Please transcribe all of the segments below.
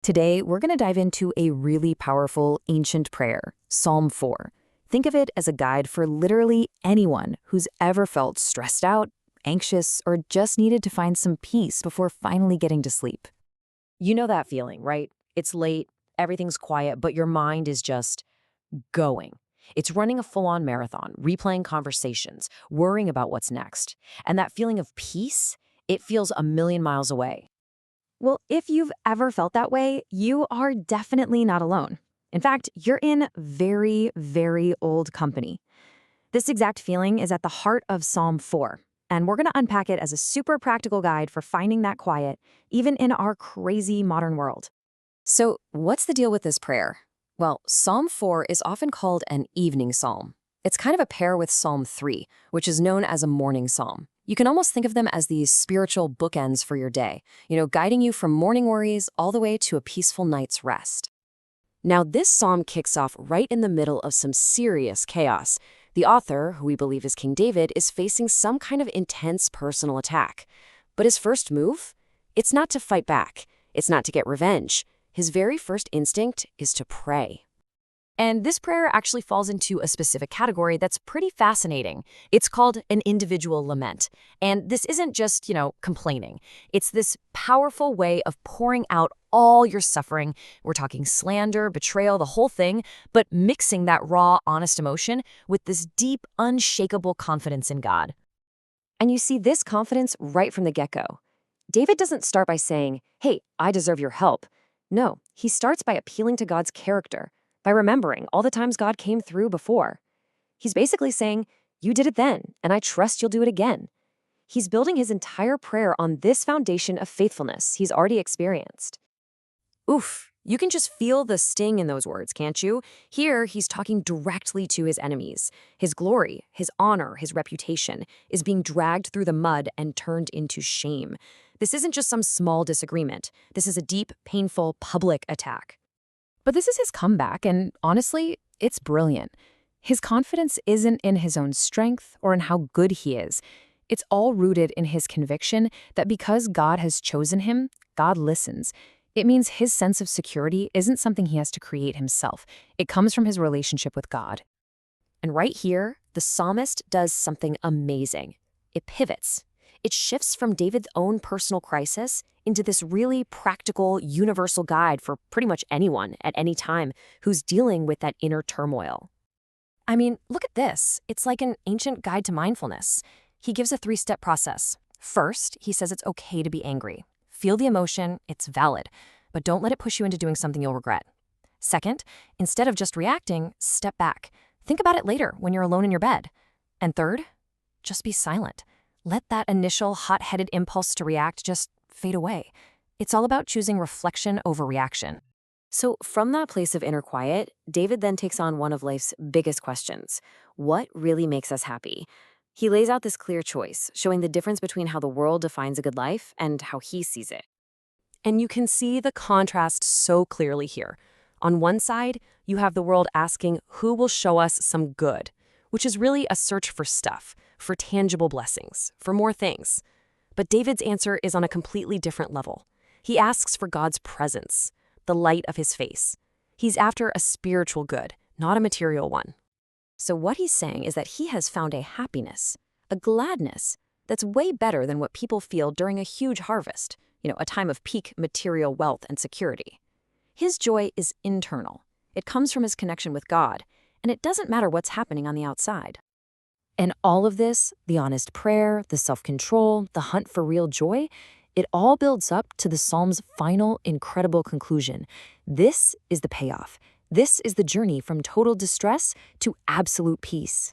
Today, we're going to dive into a really powerful ancient prayer, Psalm 4. Think of it as a guide for literally anyone who's ever felt stressed out, anxious, or just needed to find some peace before finally getting to sleep. You know that feeling, right? It's late, everything's quiet, but your mind is just going. It's running a full-on marathon, replaying conversations, worrying about what's next. And that feeling of peace, it feels a million miles away. Well, if you've ever felt that way, you are definitely not alone. In fact, you're in very, very old company. This exact feeling is at the heart of Psalm 4, and we're going to unpack it as a super practical guide for finding that quiet, even in our crazy modern world. So, what's the deal with this prayer? Well, Psalm 4 is often called an evening psalm. It's kind of a pair with Psalm 3, which is known as a morning psalm. You can almost think of them as these spiritual bookends for your day, guiding you from morning worries all the way to a peaceful night's rest. Now, this psalm kicks off right in the middle of some serious chaos. The author, who we believe is King David, is facing some kind of intense personal attack. But his first move? It's not to fight back. It's not to get revenge. His very first instinct is to pray. And this prayer actually falls into a specific category that's pretty fascinating. It's called an individual lament. And this isn't just, complaining. It's this powerful way of pouring out all your suffering. We're talking slander, betrayal, the whole thing, but mixing that raw, honest emotion with this deep, unshakable confidence in God. And you see this confidence right from the get-go. David doesn't start by saying, "Hey, I deserve your help." No, he starts by appealing to God's character, by remembering all the times God came through before. He's basically saying, "You did it then, and I trust you'll do it again." He's building his entire prayer on this foundation of faithfulness he's already experienced. Oof, you can just feel the sting in those words, can't you? Here, he's talking directly to his enemies. His glory, his honor, his reputation is being dragged through the mud and turned into shame. This isn't just some small disagreement. This is a deep, painful, public attack. But this is his comeback, and honestly, it's brilliant. His confidence isn't in his own strength or in how good he is. It's all rooted in his conviction that because God has chosen him, God listens. It means his sense of security isn't something he has to create himself. It comes from his relationship with God. And right here, the psalmist does something amazing. It pivots. It shifts from David's own personal crisis into this really practical, universal guide for pretty much anyone at any time who's dealing with that inner turmoil. I mean, look at this. It's like an ancient guide to mindfulness. He gives a 3-step process. First, he says it's okay to be angry. Feel the emotion, it's valid, but don't let it push you into doing something you'll regret. Second, instead of just reacting, step back. Think about it later when you're alone in your bed. And third, just be silent. Let that initial hot-headed impulse to react just fade away. It's all about choosing reflection over reaction. So from that place of inner quiet, David then takes on one of life's biggest questions. What really makes us happy? He lays out this clear choice, showing the difference between how the world defines a good life and how he sees it. And you can see the contrast so clearly here. On one side, you have the world asking who will show us some good, which is really a search for stuff, for tangible blessings, for more things. But David's answer is on a completely different level. He asks for God's presence, the light of his face. He's after a spiritual good, not a material one. So what he's saying is that he has found a happiness, a gladness, that's way better than what people feel during a huge harvest, a time of peak material wealth and security. His joy is internal. It comes from his connection with God, and it doesn't matter what's happening on the outside. And all of this, the honest prayer, the self-control, the hunt for real joy, it all builds up to the psalm's final incredible conclusion. This is the payoff. This is the journey from total distress to absolute peace.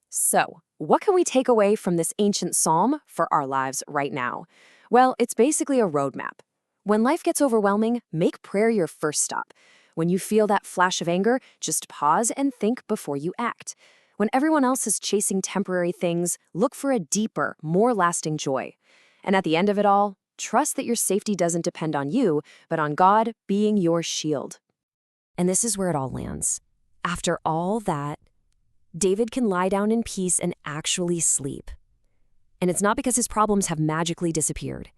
So, what can we take away from this ancient psalm for our lives right now? Well, it's basically a roadmap. When life gets overwhelming, make prayer your first stop. When you feel that flash of anger, just pause and think before you act. When everyone else is chasing temporary things, look for a deeper, more lasting joy. And at the end of it all, trust that your safety doesn't depend on you, but on God being your shield. And this is where it all lands. After all that, David can lie down in peace and actually sleep. And it's not because his problems have magically disappeared.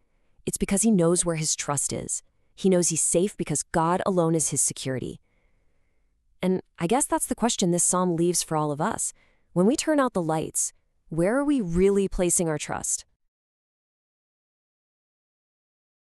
It's because he knows where his trust is. He knows he's safe because God alone is his security. And I guess that's the question this psalm leaves for all of us. When we turn out the lights, where are we really placing our trust?